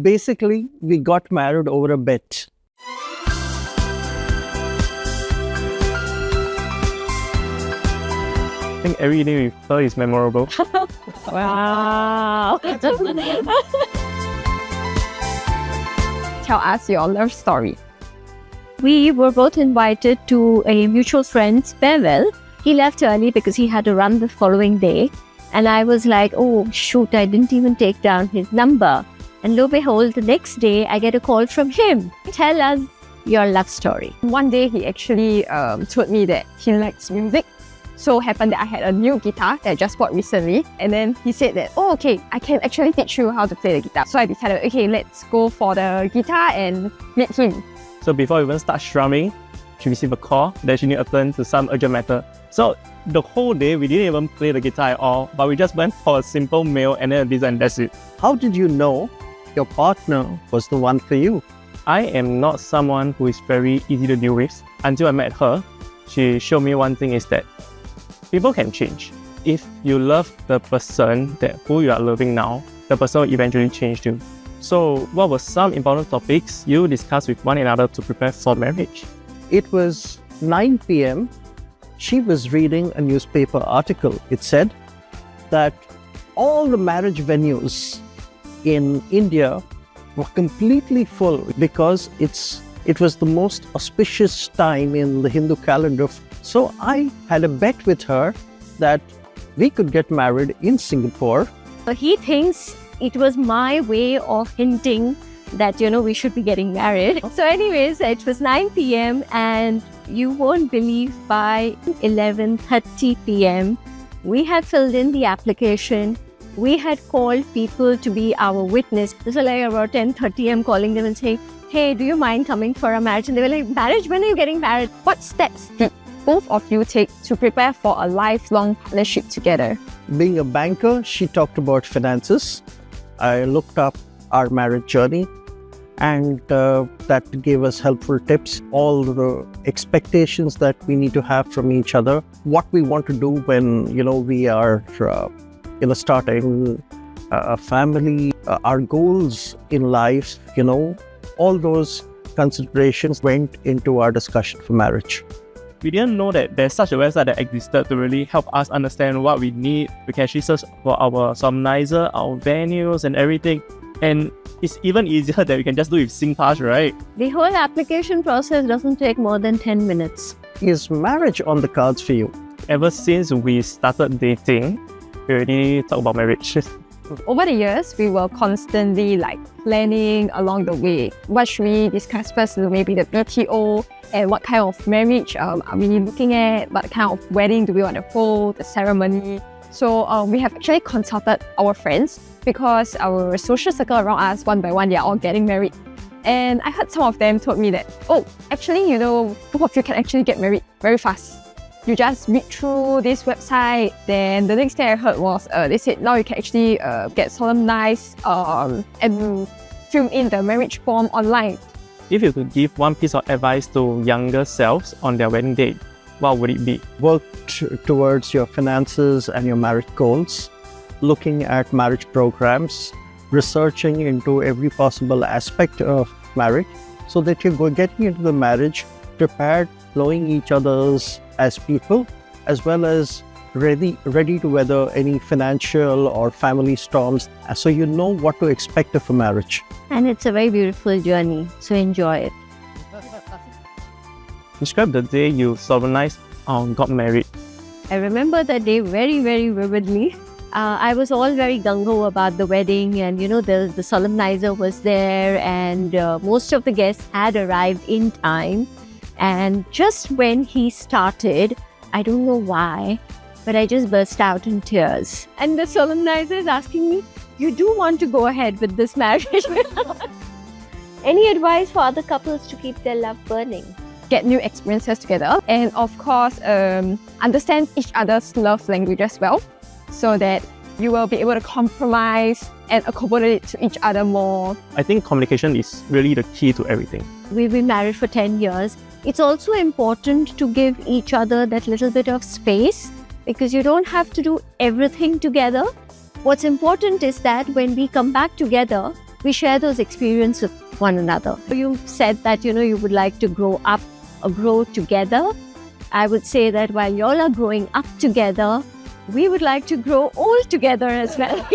Basically, we got married over a bet. I think every day with her is memorable. Wow. Tell us your love story. We were both invited to a mutual friend's farewell. He left early because he had to run the following day. And I was like, oh, shoot, I didn't even take down his number. And lo and behold, the next day, I get a call from him. Tell us your love story. One day he actually told me that he likes music. So happened that I had a new guitar that I just bought recently. And then he said that, oh, okay, I can actually teach you how to play the guitar. So I decided, okay, let's go for the guitar and meet him. So before we even start strumming, she received a call that she needed to attend to some urgent matter. So the whole day, we didn't even play the guitar at all, but we just went for a simple meal and then a dessert and that's it. How did you know your partner was the one for you? I am not someone who is very easy to deal with. Until I met her, she showed me one thing is that people can change. If you love the person who you are loving now, the person will eventually change too. So what were some important topics you discussed with one another to prepare for marriage? It was 9 p.m. She was reading a newspaper article. It said that all the marriage venues in India were completely full because it was the most auspicious time in the Hindu calendar. So I had a bet with her that we could get married in Singapore. He thinks it was my way of hinting that, we should be getting married. So anyways, it was 9 p.m. and you won't believe by 11:30 p.m. we had filled in the application. We had called people to be our witness. So like about 10:30, I'm calling them and saying, hey, do you mind coming for a marriage? And they were like, marriage? When are you getting married? What steps did both of you take to prepare for a lifelong partnership together? Being a banker, she talked about finances. I looked up our marriage journey and that gave us helpful tips, all the expectations that we need to have from each other, what we want to do when, we are starting a family, our goals in life, all those considerations went into our discussion for marriage. We didn't know that there's such a website that existed to really help us understand what we need. We can actually search for our solemnizer, our venues and everything. And it's even easier that we can just do it with SingPass, right? The whole application process doesn't take more than 10 minutes. Is marriage on the cards for you? Ever since we started dating, we already talk about marriage. Over the years, we were constantly planning along the way. What should we discuss first? Maybe the BTO and what kind of marriage are we looking at? What kind of wedding do we want to hold? The ceremony. So we have actually consulted our friends because our social circle around us, one by one, they are all getting married. And I heard some of them told me that, oh, actually, both of you can actually get married very fast. You just read through this website. Then the next thing I heard was they said now you can actually get solemnized and fill in the marriage form online. If you could give one piece of advice to younger selves on their wedding day, what would it be? Work towards your finances and your marriage goals, looking at marriage programs, researching into every possible aspect of marriage so that you're getting into the marriage prepared, knowing each other's as people, as well as ready to weather any financial or family storms, so you know what to expect of a marriage. And it's a very beautiful journey, so enjoy it. Describe the day you solemnized or got married. I remember that day very, very vividly. I was all very gung-ho about the wedding and, the solemnizer was there and most of the guests had arrived in time. And just when he started, I don't know why, but I just burst out in tears. And the solemnizer is asking me, you do want to go ahead with this marriage? Any advice for other couples to keep their love burning? Get new experiences together and of course understand each other's love language as well so that you will be able to compromise and accommodate to each other more. I think communication is really the key to everything. We've been married for 10 years. It's also important to give each other that little bit of space because you don't have to do everything together. What's important is that when we come back together, we share those experiences with one another. You said that, you would like to grow up or grow together. I would say that while y'all are growing up together, we would like to grow old together as well.